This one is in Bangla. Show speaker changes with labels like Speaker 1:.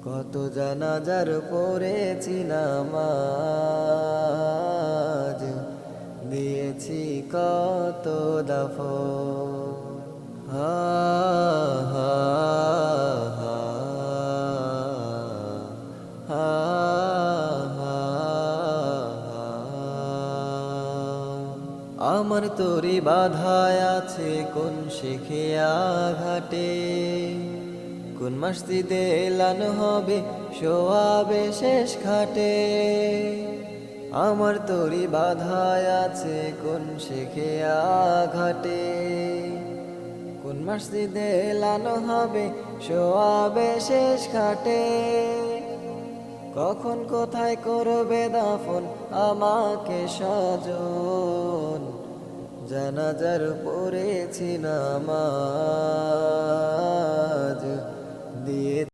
Speaker 1: কত জানাজার পড়েছি নামাজ, দিয়েছি কত দাফন। হা হা হা হা হা। আমার তোরি বাধায় আছে কোন শিখে আঘাটে, কোন মসজিদে এলান হবে শোয়াবে শেষ খাটে। আমার তোরি বাধায় আছে কোন শিখে আঘাটে, কোন মসজিদে এলান হবে শোয়াবে শেষ খাটে। কখন কোথায় করবে দাফন আমাকে স্বজন, জানাজার পড়েছি নামাজ, দিয়ে